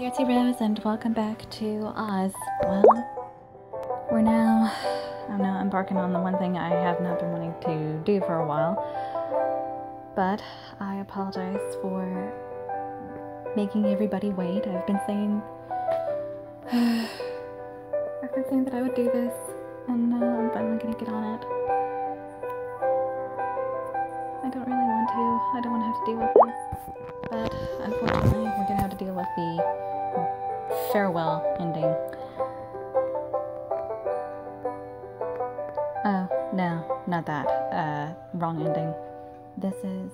it's Rose, and welcome back to Oz. Well, we're now, I'm now embarking on the one thing I have not been wanting to do for a while, but I apologize for making everybody wait. I've been saying that I would do this, and I'm finally gonna get on it. I don't really want to. I don't want to have to deal with this, but unfortunately, we're gonna have to deal with the farewell ending. Oh, no, not that. Wrong ending. This is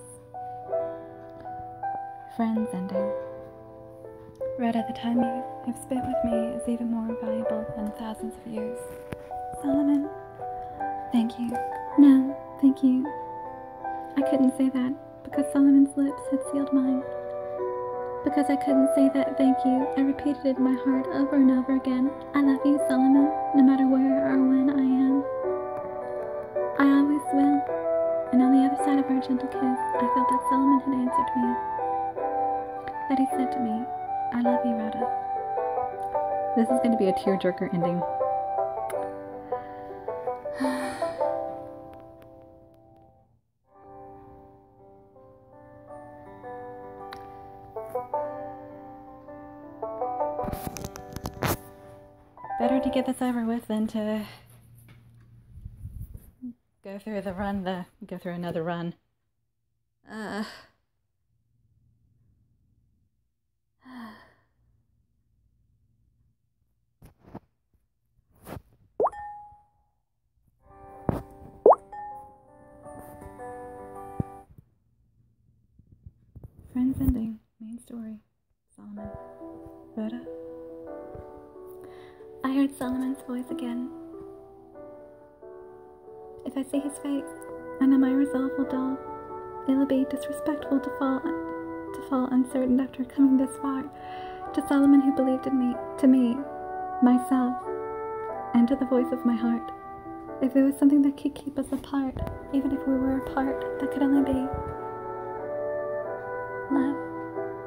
Friends ending. Rhoda, the time you have spent with me is even more valuable than thousands of years. Solomon, thank you. No, thank you. I couldn't say that because Solomon's lips had sealed mine. Because I couldn't say that thank you, I repeated it in my heart over and over again. I love you, Solomon, no matter where or when I am. I always will. And on the other side of our gentle kiss, I felt that Solomon had answered me. That he said to me, I love you, Rhoda. This is going to be a tearjerker ending. Better to get this over with than to go through another run. Friends ending, main story. Solomon. Rhoda. I heard Solomon's voice again. If I see his face, I know my resolve will dull. It'll be disrespectful to fall uncertain after coming this far. To Solomon who believed in me, to me, myself, and to the voice of my heart. If there was something that could keep us apart, even if we were apart, that could only be love.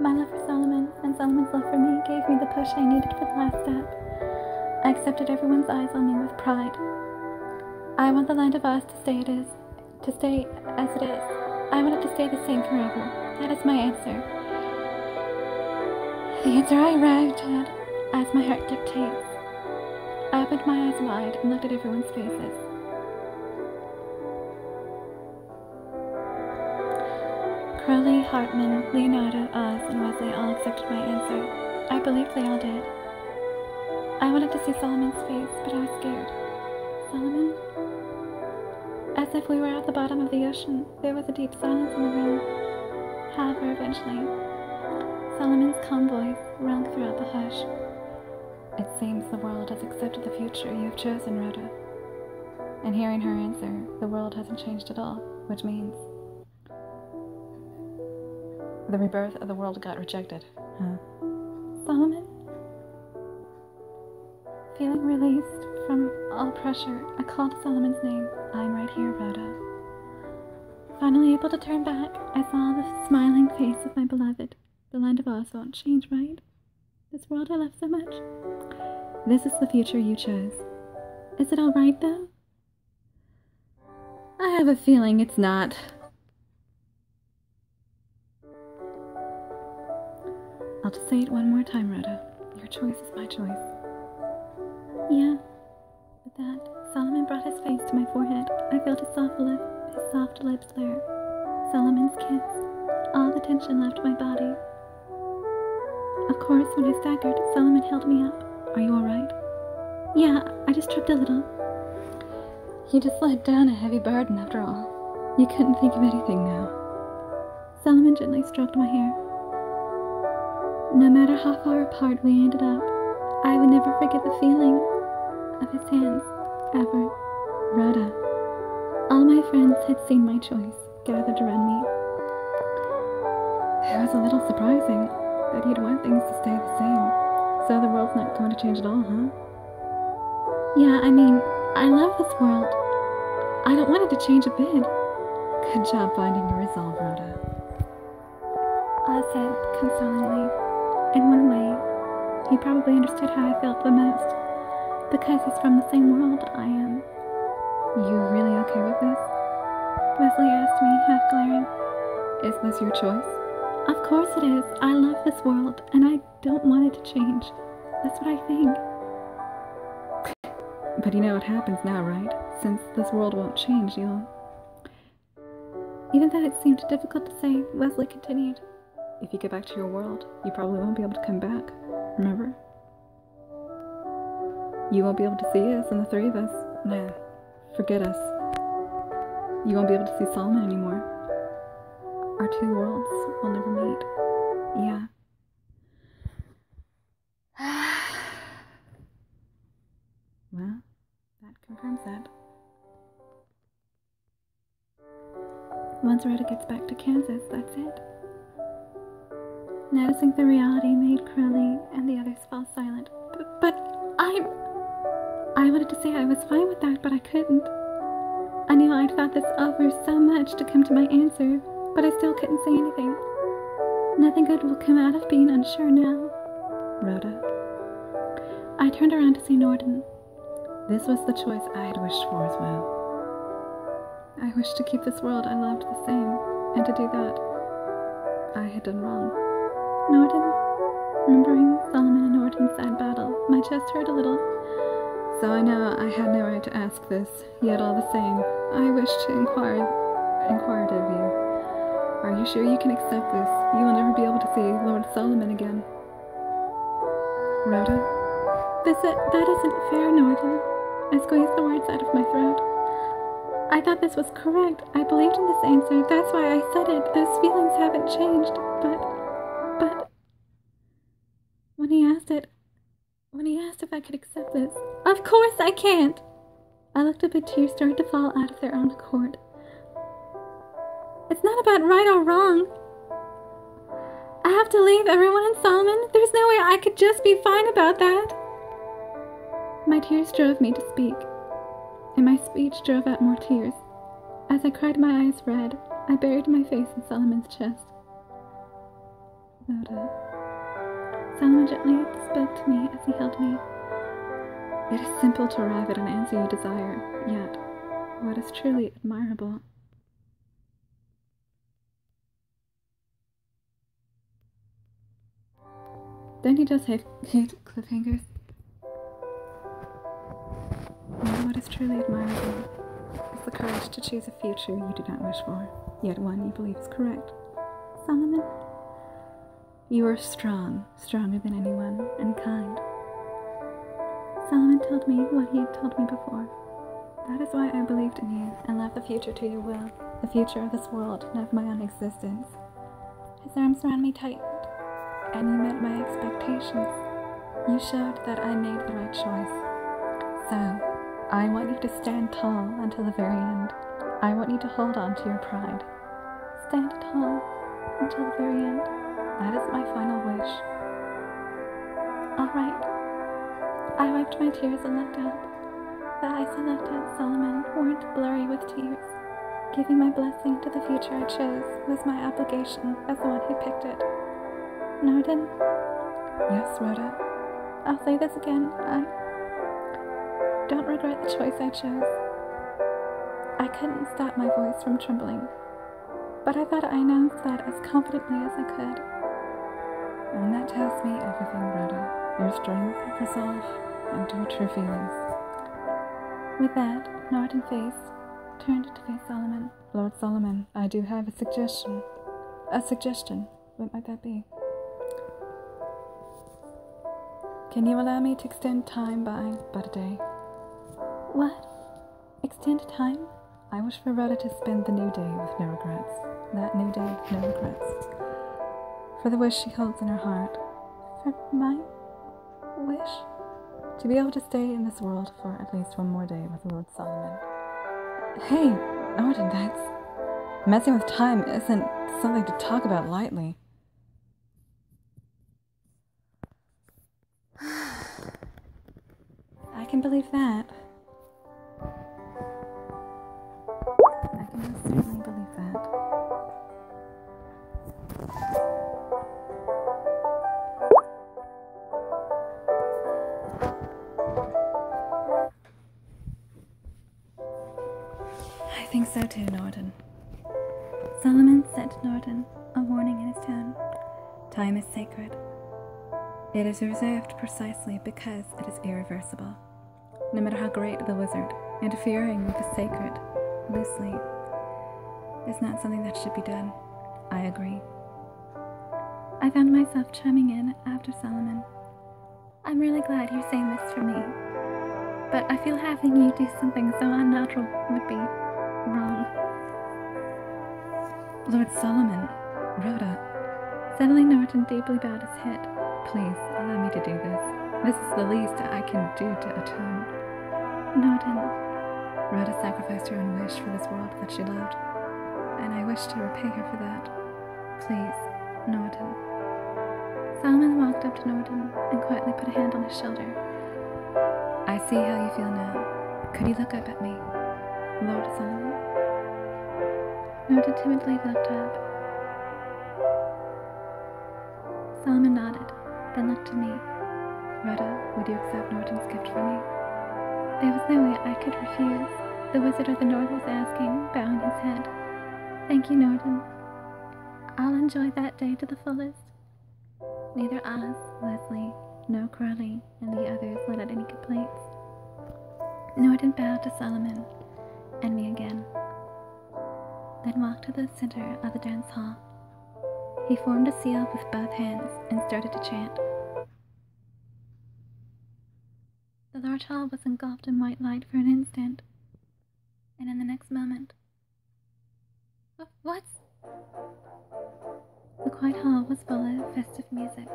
My love for Solomon and Solomon's love for me gave me the push I needed for the last step. I accepted everyone's eyes on me with pride. I want the land of Oz to stay as it is. I want it to stay the same forever. That is my answer. The answer I arrived at as my heart dictates. I opened my eyes wide and looked at everyone's faces. Crowley, Hartman, Leonardo, Oz, and Wesley all accepted my answer. I believed they all did. I wanted to see Solomon's face, but I was scared. Solomon? As if we were at the bottom of the ocean, there was a deep silence in the room. However, eventually, Solomon's calm voice rang throughout the hush. It seems the world has accepted the future you have chosen, Rhoda. And hearing her answer, the world hasn't changed at all, which means the rebirth of the world got rejected. Huh? Solomon? Feeling released from all pressure, I called Solomon's name. I'm right here, Rhoda. Finally able to turn back, I saw the smiling face of my beloved. The land of Oz won't change, right? This world I love so much. This is the future you chose. Is it all right, though? I have a feeling it's not. I'll just say it one more time, Rhoda. Your choice is my choice. Yeah. With that, Solomon brought his face to my forehead. I felt his soft lips there. Solomon's kiss. All the tension left my body. Of course, when I staggered, Solomon held me up. Are you alright? Yeah, I just tripped a little. You just let down a heavy burden after all. You couldn't think of anything now. Solomon gently stroked my hair. No matter how far apart we ended up, I would never forget the feeling of his hands, ever. Rhoda. All my friends had seen my choice, gathered around me. It was a little surprising that you'd want things to stay the same. So the world's not going to change at all, huh? Yeah, I mean, I love this world. I don't want it to change a bit. Good job finding your resolve, Rhoda. I said consolingly. In one way, He probably understood how I felt the most, because he's from the same world I am. You really okay with this? Wesley asked me, half glaring. Is this your choice? Of course it is. I love this world, and I don't want it to change. That's what I think. But you know what happens now, right? Since this world won't change, you'll... Even though it seemed difficult to say, Wesley continued. If you get back to your world, you probably won't be able to come back, remember? You won't be able to see us and the three of us. Nah, forget us. You won't be able to see Solomon anymore. Our two worlds will never meet. Yeah. Well, that confirms that. Once Rhoda gets back to Kansas, that's it. Noticing the reality made Crowley and the others fall silent. But I wanted to say I was fine with that, but I couldn't. I knew I'd thought this over so much to come to my answer, but I still couldn't say anything. Nothing good will come out of being unsure now. Rhoda. I turned around to see Norden. This was the choice I had wished for as well. I wished to keep this world I loved the same, and to do that, I had done wrong. Norden, remembering Solomon and Norden's sad battle, my chest hurt a little. So I know I had no right to ask this, yet all the same, I wish to inquire of you. Are you sure you can accept this? You will never be able to see Lord Solomon again. Rhoda? That isn't fair, Norden. I squeezed the words out of my throat. I thought this was correct. I believed in this answer. That's why I said it. Those feelings haven't changed. But... When he asked if I could accept this, of course I can't! I looked up and tears started to fall out of their own accord. It's not about right or wrong. I have to leave everyone in Solomon. There's no way I could just be fine about that. My tears drove me to speak, and my speech drove out more tears. As I cried my eyes red, I buried my face in Solomon's chest. Rhoda. Solomon gently spoke to me as he held me. It is simple to arrive at an answer you desire, yet what is truly admirable. Don't you just hate cliffhangers? What is truly admirable is the courage to choose a future you do not wish for, yet one you believe is correct. Solomon? You are strong, stronger than anyone, and kind. Solomon told me what he had told me before. That is why I believed in you and left the future to your will, the future of this world and of my own existence. His arms around me tightened. And you met my expectations. You showed that I made the right choice. So, I want you to stand tall until the very end. I want you to hold on to your pride. Stand tall until the very end. That is my final wish. All right. I wiped my tears and looked up. The eyes I looked at Solomon weren't blurry with tears. Giving my blessing to the future I chose was my obligation as the one who picked it. Norden? Yes, Rhoda? I'll say this again. I don't regret the choice I chose. I couldn't stop my voice from trembling, but I thought I announced that as confidently as I could. And that tells me everything, Rhoda. Your strength, resolve, and your true feelings. With that, Norden turned to face Solomon. Lord Solomon, I do have a suggestion. A suggestion. What might that be? Can you allow me to extend time by but a day? What? Extend time? I wish for Rhoda to spend the new day with no regrets. That new day with no regrets. For the wish she holds in her heart. For my wish? To be able to stay in this world for at least one more day with Lord Solomon. Hey, Norden, that's... Messing with time isn't something to talk about lightly. I can believe that. I can most certainly believe that. so too, Norton. Solomon said to Norton, a warning in his tone. Time is sacred. It is reserved precisely because it is irreversible. No matter how great the wizard, interfering with the sacred, loosely, is not something that should be done. I agree. I found myself chiming in after Solomon. I'm really glad you're saying this for me, but I feel having you do something so unnatural would be wrong. Lord Solomon, Rhoda. Suddenly Norton deeply bowed his head. Please, allow me to do this. This is the least I can do to atone. Norton. Rhoda sacrificed her own wish for this world that she loved, and I wish to repay her for that. Please, Norton. Solomon walked up to Norton and quietly put a hand on his shoulder. I see how you feel now. Could you look up at me, Lord Solomon? Norton timidly looked up. Solomon nodded, then looked to me. Rhoda, would you accept Norton's gift for me? There was no way I could refuse. The Wizard of the North was asking, bowing his head. Thank you, Norton. I'll enjoy that day to the fullest. Neither Oz, Leslie, nor Crowley, and the others let out any complaints. Norton bowed to Solomon and me again, then walked to the center of the dance hall. He formed a seal with both hands and started to chant. The large hall was engulfed in white light for an instant, and in the next moment... What's... The quiet hall was full of festive music.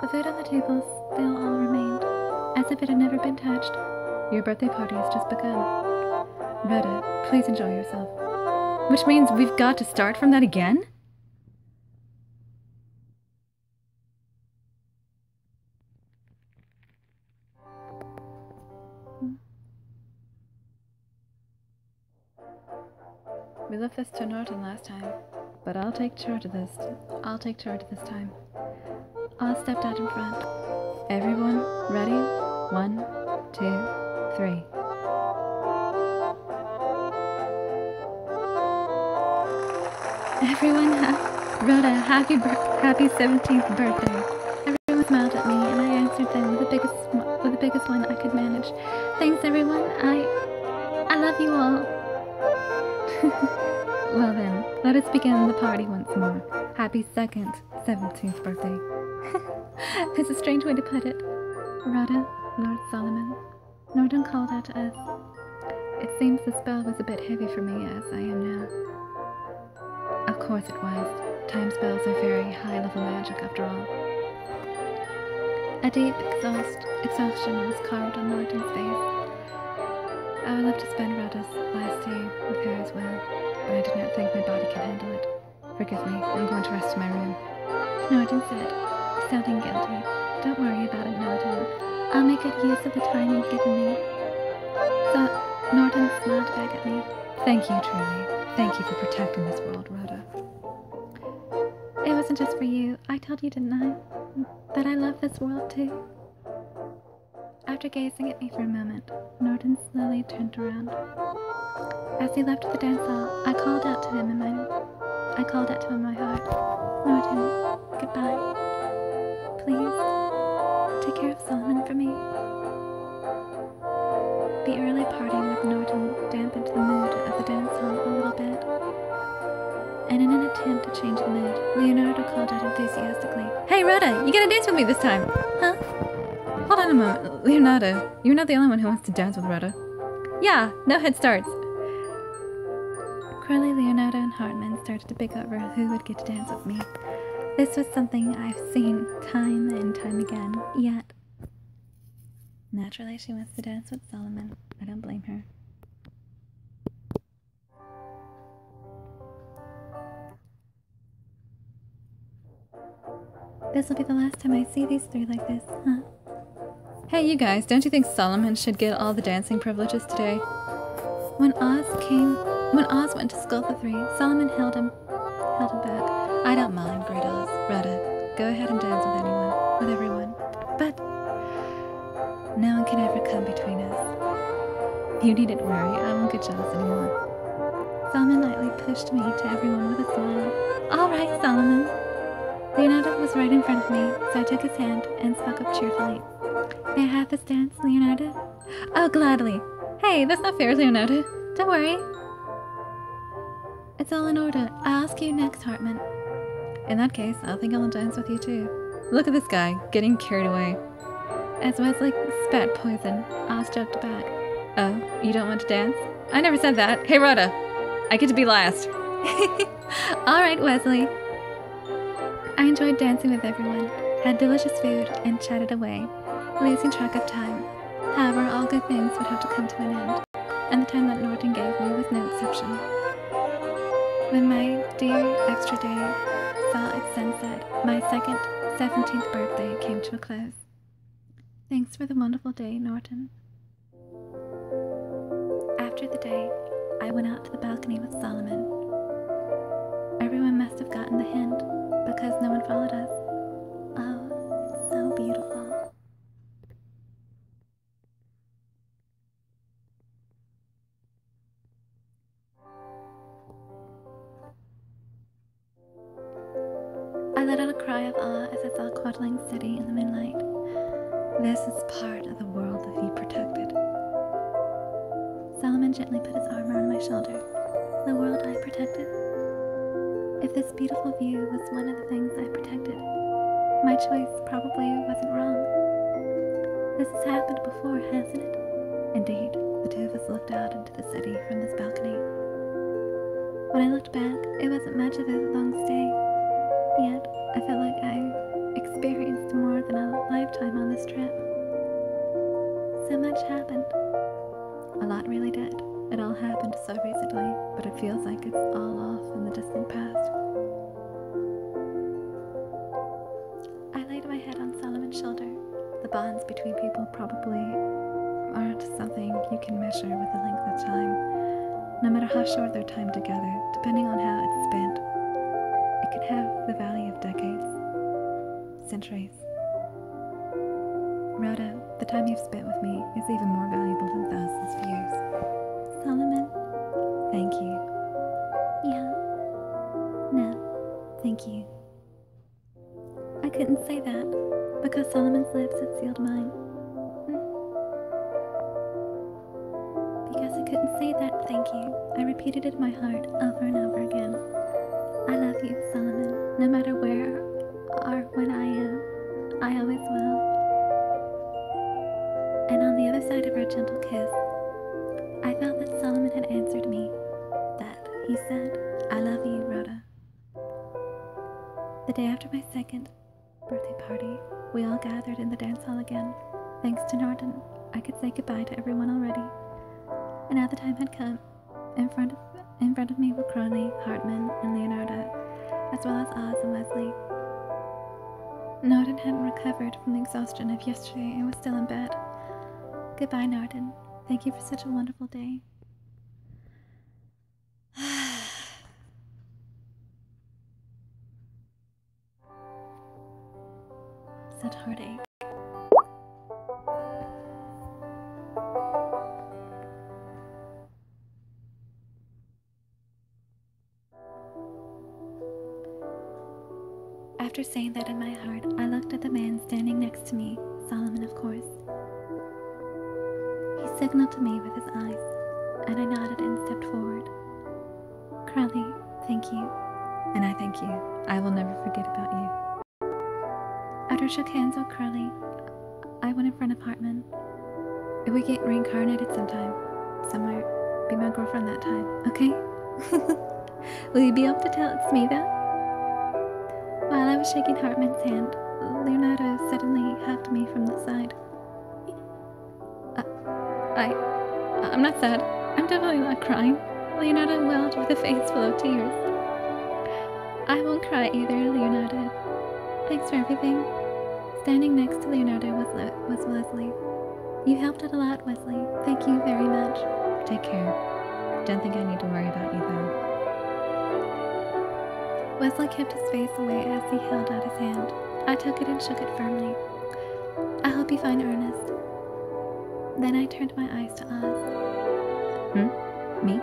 The food on the tables still all remained, as if it had never been touched. Your birthday party has just begun. Rhoda, please enjoy yourself. Which means we've got to start from that again? We left this to Norton last time, but I'll take charge of this time. Oz stepped out in front. Everyone, ready? 1, 2, 3. Everyone, Rhoda, happy 17th birthday. Everyone smiled at me, and I answered them with the biggest one I could manage. Thanks, everyone. I love you all. Well then, let us begin the party once more. Happy 17th birthday. That's a strange way to put it. Rhoda, Lord Solomon. Norton called out to us. It seems the spell was a bit heavy for me as I am now. Of course it was. Time spells are very high-level magic after all. A deep exhaustion was carved on Norton's face. I would love to spend Rhoda's last day with her as well, but I do not think my body can handle it. Forgive me, I'm going to rest in my room. Norton said, sounding guilty. Don't worry about it, Norton. I'll make good use of the time you've given me. So, Norton smiled back at me. Thank you, truly. Thank you for protecting this world, Rhoda. It wasn't just for you. I told you, didn't I? That I love this world, too. After gazing at me for a moment, Norton slowly turned around. As he left the dance hall, I called out to him in my heart. Norton, goodbye. Please, take care of Solomon for me. The early parting with Norton dampened the mood of the dance hall a little bit. And in an attempt to change the mood, Leonardo called out enthusiastically, "Hey, Rhoda, you gotta dance with me this time!" Huh? Hold on a moment. Leonardo, you're not the only one who wants to dance with Rhoda. Yeah, no head starts. Crowley, Leonardo, and Hartman started to pick over who would get to dance with me. This was something I've seen time and time again, yet naturally she wants to dance with Solomon. I don't blame her. This will be the last time I see these three like this, huh? Hey, you guys, don't you think Solomon should get all the dancing privileges today? When Oz went to school for three, Solomon held him back. I don't mind, great Oz. Rhoda, go ahead and dance with everyone. But no one can ever come between us. You needn't worry, I won't get jealous anymore. Solomon lightly pushed me to everyone with a smile. All right, Solomon. Leonardo was right in front of me, so I took his hand and spoke up cheerfully. May I have this dance, Leonardo? Oh, gladly. Hey, that's not fair, Leonardo. Don't worry. It's all in order. I'll ask you next, Hartman. In that case, I think I'll dance with you too. Look at this guy, getting carried away. As Wesley spat poison, Oz joked back. Oh, you don't want to dance? I never said that. Hey, Rhoda, I get to be last. All right, Wesley. I enjoyed dancing with everyone, had delicious food, and chatted away, losing track of time. However, all good things would have to come to an end, and the time that Norton gave me was no exception. When my dear extra day saw its sunset, my second 17th birthday came to a close. Thanks for the wonderful day, Norton. After the day, I went out to the balcony with Solomon. Everyone must have gotten the hint, because no one followed us. Oh, it's so beautiful. I let out a cry of awe as I saw Quadling City in the moonlight. This is part of the world that he protected. Solomon gently put his arm around my shoulder. The world I protected? If this beautiful view was one of the things I protected, my choice probably wasn't wrong. This has happened before, hasn't it? Indeed, the two of us looked out into the city from this balcony. When I looked back, it wasn't much of a long stay, yet I felt like I experienced more than a lifetime on this trip. So much happened. A lot really did. It all happened so recently, but it feels like it's all off in the distant past. I laid my head on Solomon's shoulder. The bonds between people probably aren't something you can measure with the length of time. No matter how short their time together, depending on how it's spent, it can have the value of decades, centuries. Rhoda, the time you've spent with me is even more valuable than thousands of years. Solomon, thank you. Yeah. No, thank you. I couldn't say that because Solomon's lips had sealed mine. Because I couldn't say that thank you, I repeated it in my heart over and over again. I love you, Solomon, no matter where or when I am. I always will. And on the other side of our gentle kiss, I felt that Solomon had answered me, that he said, I love you, Rhoda. The day after my second birthday party, we all gathered in the dance hall again. Thanks to Norton, I could say goodbye to everyone already. And now the time had come. In front of me were Crowley, Hartman, and Leonardo, as well as Oz and Wesley. Norton hadn't recovered from the exhaustion of yesterday and was still in bed. Goodbye, Norton. Thank you for such a wonderful day. Such heartache. After saying that in my heart, I looked at the man standing next to me, Solomon, of course. He signaled to me with his eyes, and I nodded and stepped forward. Crowley, thank you. And I thank you. I will never forget about you. After I shook hands with Crowley, I went in front of Hartman. If we get reincarnated sometime, somewhere, be my girlfriend that time, okay? Will you be able to tell it's me though? While I was shaking Hartman's hand, Leonardo suddenly hugged me from the side. I'm not sad. I'm definitely not crying. Leonardo wailed with a face full of tears. I won't cry either, Leonardo. Thanks for everything. Standing next to Leonardo was Wesley. You helped out a lot, Wesley. Thank you very much. Take care. Don't think I need to worry about you, though. Wesley kept his face away as he held out his hand. I took it and shook it firmly. I hope you find Ernest. Then I turned my eyes to Oz. Me?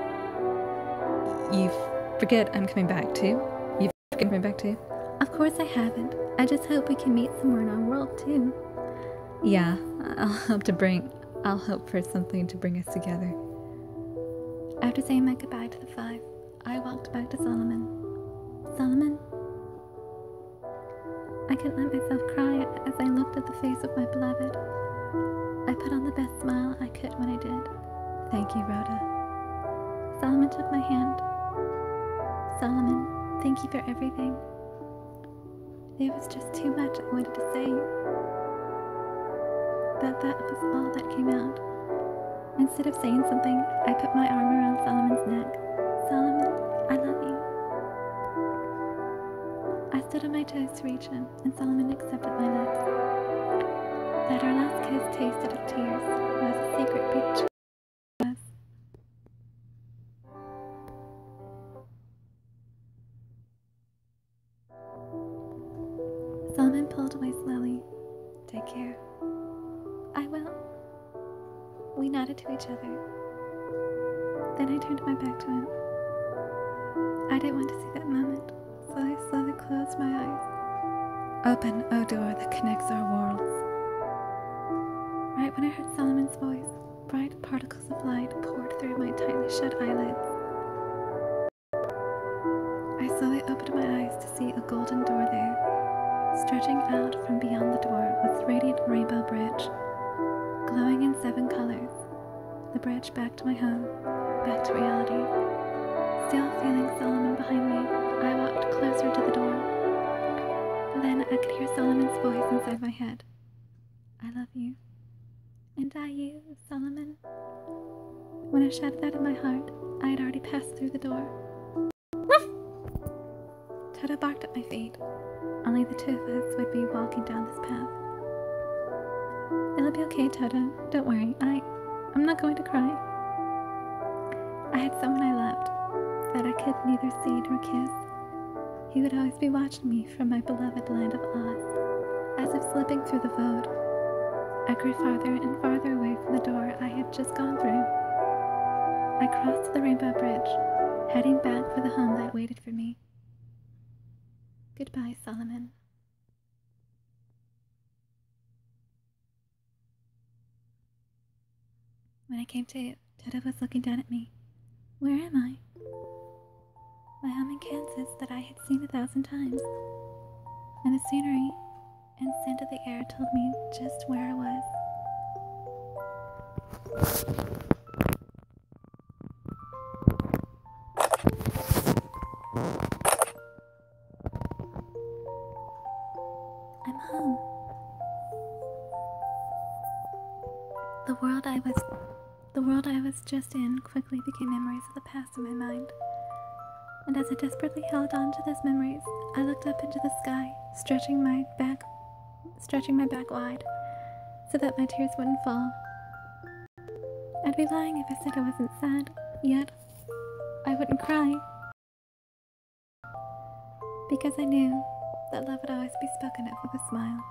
You forget I'm coming back too? You forget coming back too? Of course I haven't. I just hope we can meet somewhere in our world too. Yeah, I'll hope for something to bring us together. After saying my goodbye to the five, I walked back to Solomon. Solomon? I couldn't let myself cry as I looked at the face of my beloved. I put on the best smile I could when I did. Thank you, Rhoda. Solomon took my hand. Solomon, thank you for everything. There was just too much I wanted to say. But that was all that came out. Instead of saying something, I put my arm around Solomon's neck. Solomon, I love you. I stood on my toes to reach him, and Solomon accepted my lips. That our last kiss tasted of tears was a secret between us. Solomon pulled away slowly. Take care. I will. We nodded to each other. Then I turned my back to him. I didn't want to see that moment, so I slowly closed my eyes. Open, O door that connects our worlds. Right when I heard Solomon's voice, bright particles of light poured through my tightly shut eyelids. I slowly opened my eyes to see a golden door there. Stretching out from beyond the door was a radiant rainbow bridge, glowing in 7 colors. The bridge back to my home, back to reality. Still feeling Solomon behind me, I walked closer to the door. Then I could hear Solomon's voice inside my head. I love you. And I you, Solomon. When I shouted that in my heart, I had already passed through the door. Woof! Toto barked at my feet. Only the two of us would be walking down this path. It'll be okay, Toto. Don't worry. I'm not going to cry. I had someone I loved that I could neither see nor kiss. He would always be watching me from my beloved land of Oz, as if slipping through the void. I grew farther and farther away from the door I had just gone through. I crossed the rainbow bridge, heading back for the home that waited for me. Goodbye, Solomon. When I came to, Toto was looking down at me. Where am I? My home in Kansas that I had seen 1,000 times. And the scenery and scent of the air told me just where I was. I'm home. The world I was just in quickly became memories of the past in my mind. And as I desperately held on to those memories, I looked up into the sky, stretching my back wide, so that my tears wouldn't fall. I'd be lying if I said I wasn't sad, yet I wouldn't cry, because I knew that love would always be spoken of with a smile.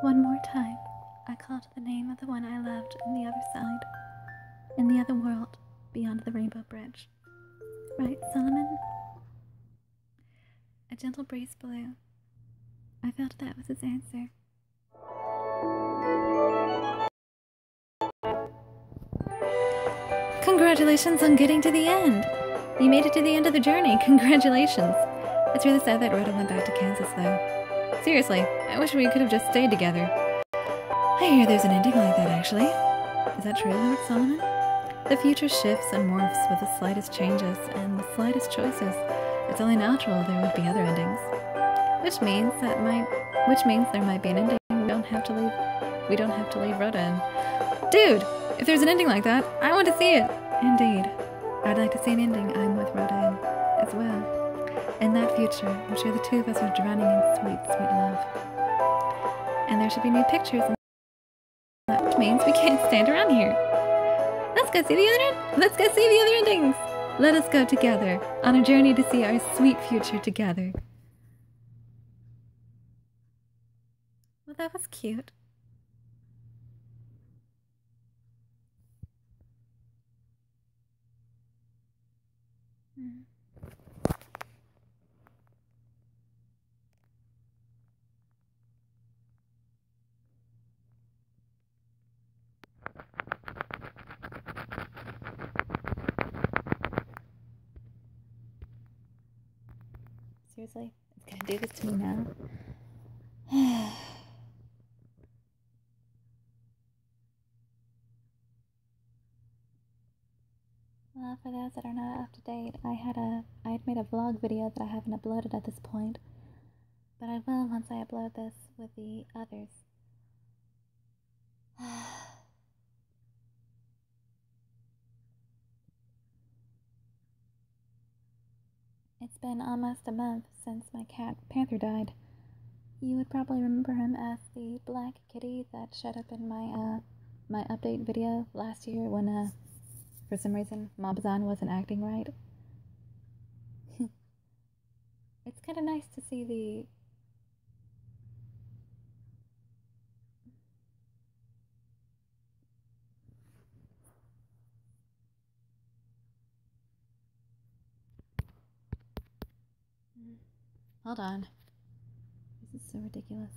One more time, I called the name of the one I loved on the other side, in the other world, beyond the rainbow bridge. Right, Solomon? A gentle breeze blew. I felt that was his answer. Congratulations on getting to the end! You made it to the end of the journey. Congratulations! It's really sad that Rhoda went back to Kansas, though. Seriously, I wish we could have just stayed together. I hear there's an ending like that, actually. Is that true, Lord Solomon? The future shifts and morphs with the slightest changes and the slightest choices. It's only natural there would be other endings. Which means there might be an ending we don't have to leave Rhoda in. Dude, if there's an ending like that, I want to see it. Indeed. I'd like to see an ending I'm with Rhoda in as well. In that future, I'm sure the two of us are drowning in sweet, sweet love. And there should be new pictures, which means we can't stand around here. Let's go see the other endings. Let us go together on a journey to see our sweet future together. Well, that was cute. Seriously? It's gonna do this to me now? Well, for those that are not up to date, I had made a vlog video that I haven't uploaded at this point, but I will once I upload this with the others. It's been almost a month since my cat Panther died. You would probably remember him as the black kitty that showed up in my update video last year when for some reason Mobazan wasn't acting right. It's kind of nice to see the Hold on. This is so ridiculous.